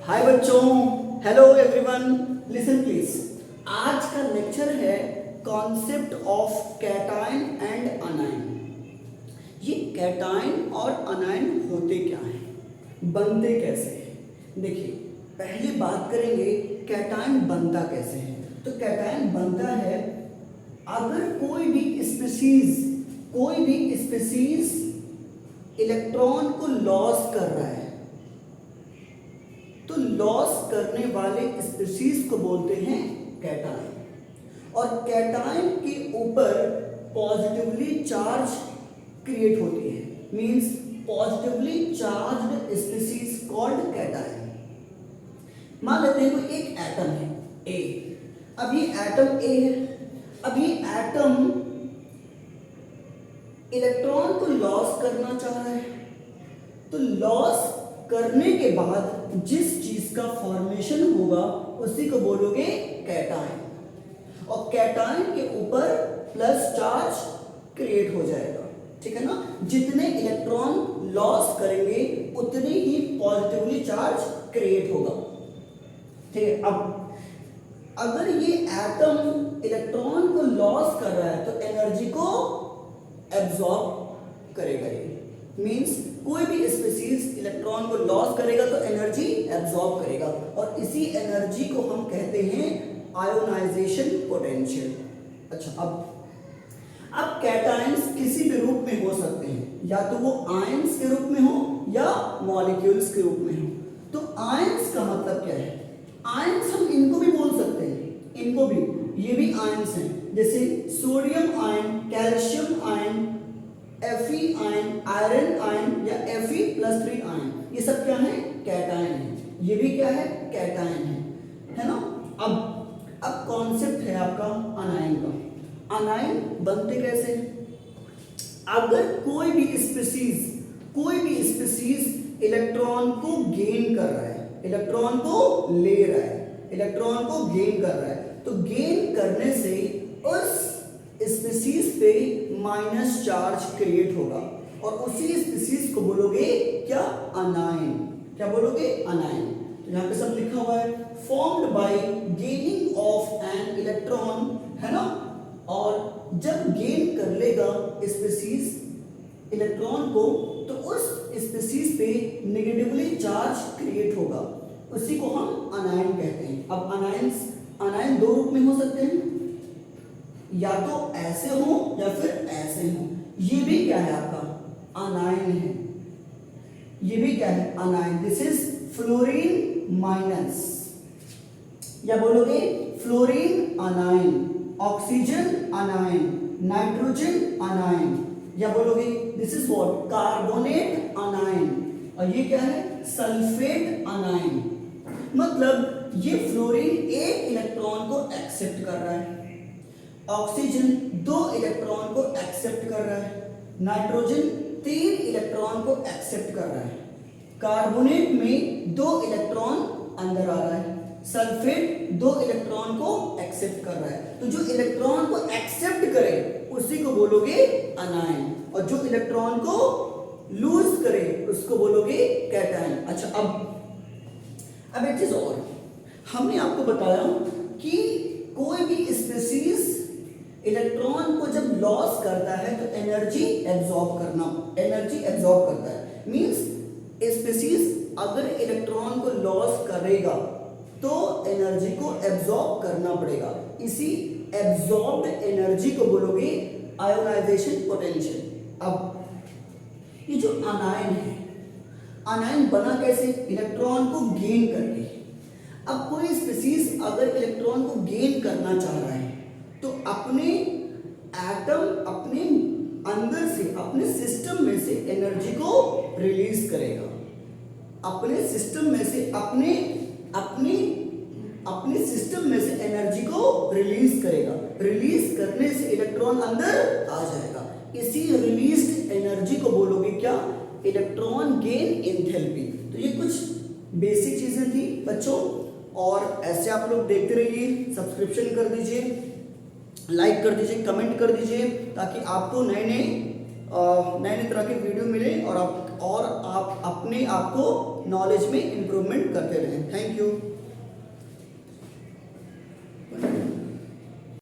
हाय बच्चों, hello everyone, listen please. आज का लेक्चर है कॉन्सेप्ट ऑफ कैटायन एंड अनायन। ये कैटायन और अनायन होते क्या हैं, बनते कैसे हैं। देखिए, पहले बात करेंगे कैटायन बनता कैसे है। तो कैटायन बनता है अगर कोई भी स्पीसीज इलेक्ट्रॉन को लॉस कर रहा है, तो लॉस करने वाले स्पीशीज को बोलते हैं कैटायन। और कैटायन के ऊपर पॉजिटिवली चार्ज क्रिएट होती है, means positively charged species called cation. मान लेते हैं कोई एक एटम है ए। अब ये एटम ए है। अब ये एटम इलेक्ट्रॉन को लॉस करना चाह रहा है, तो लॉस करने के बाद जिस चीज का फॉर्मेशन होगा उसी को बोलोगे कैटायन। और कैटायन के ऊपर प्लस चार्ज क्रिएट हो जाएगा, ठीक है ना। जितने इलेक्ट्रॉन लॉस करेंगे उतने ही पॉजिटिवली चार्ज क्रिएट होगा, ठीक है। अब अगर ये एटम इलेक्ट्रॉन को लॉस कर रहा है तो एनर्जी को एब्जॉर्ब करेगा। ये मींस कोई भी स्पीशीज इलेक्ट्रॉन को लॉस करेगा तो एनर्जी एब्जॉर्ब करेगा, और इसी एनर्जी को हम कहते हैं आयोनाइजेशन पोटेंशियल। अच्छा, अब कैटायंस किसी भी रूप में हो सकते हैं, या तो वो आयंस के रूप में हो या मॉलिक्यूल्स के रूप में हो। तो आयंस का मतलब क्या है? आयंस हम इनको भी बोल सकते हैं, इनको भी, ये भी आयंस हैं, जैसे sodium ion, calcium ion, Fe ion, iron ion या Fe+3 आयन, ये सब क्या है? कैटायन है। ये भी क्या है? कैटायन है ना। अब कॉन्सेप्ट है आपका अनायन का। अनायन बनते कैसे? अगर कोई भी स्पीशीज इलेक्ट्रॉन को गेन कर रहा है, इलेक्ट्रॉन को ले रहा है, इलेक्ट्रॉन को गेन कर रहा है, तो गेन करने से उस स्पीशीज पे माइनस चार्ज क्रिएट होगा, और उसी स्पीशीज को बोलोगे क्या? अनायन। क्या बोलोगे? अनायन। तो यहाँ पे सब लिखा हुआ है, formed by gaining of an electron, है ना। और जब गेन कर लेगा स्पीशीज इलेक्ट्रॉन को, तो उस स्पीशीज पे नेगेटिवली चार्ज क्रिएट होगा, उसी को हम अनायन कहते हैं। अब अनायन दो रूप में हो सकते हैं, या तो ऐसे हो या फिर ऐसे हो। ये भी क्या है? आपका अनायन है। ये भी क्या है? अनायन। दिस इज फ्लोरीन माइनस, या बोलोगे फ्लोरीन अनायन, ऑक्सीजन अनायन, नाइट्रोजन अनायन, या बोलोगे दिस इज व्हाट? कार्बोनेट अनायन। और ये क्या है? सल्फेट अनायन। मतलब ये फ्लोरीन एक इलेक्ट्रॉन को एक्सेप्ट कर रहा है, ऑक्सीजन 2 इलेक्ट्रॉन को एक्सेप्ट कर रहा है, नाइट्रोजन 3 इलेक्ट्रॉन को एक्सेप्ट कर रहा है, कार्बोनेट में 2 इलेक्ट्रॉन अंदर आ रहा है, सल्फेट 2 इलेक्ट्रॉन को एक्सेप्ट कर रहा है। तो जो इलेक्ट्रॉन को एक्सेप्ट करे उसी को बोलोगे अनायन, और जो इलेक्ट्रॉन को लूज करे उसको बोलोगे कैटायन। अच्छा, अब एक चीज और, हमने आपको बताया कि कोई भी स्पीशीज इलेक्ट्रॉन को जब लॉस करता है तो एनर्जी एब्जॉर्ब करता है। मींस स्पीशीज अगर इलेक्ट्रॉन को लॉस करेगा तो एनर्जी को एब्जॉर्ब करना पड़ेगा, इसी एब्जॉर्ब्ड एनर्जी को बोलोगे आयोनाइजेशन पोटेंशियल। अब ये जो अनायन है, अनायन बना कैसे? इलेक्ट्रॉन को गेन करके। अब कोई स्पीशीज अगर इलेक्ट्रॉन को गेन करना चाह रहा है तो अपने एटम अपने अंदर से, अपने सिस्टम में से एनर्जी को रिलीज करेगा, अपने सिस्टम में से अपने सिस्टम में से एनर्जी को रिलीज करेगा। रिलीज करने से इलेक्ट्रॉन अंदर आ जाएगा, इसी रिलीज्ड एनर्जी को बोलोगे क्या? Electron gain enthalpy. तो ये कुछ बेसिक चीजें थी बच्चों, और ऐसे आप लोग देखते रहिए, सब्सक्रिप्शन कर दीजिए, लाइक कर दीजिए, कमेंट कर दीजिए, ताकि आपको नए नए तरह के वीडियो मिले और आप अपने आप को नॉलेज में इम्प्रूवमेंट करते रहें। Thank you.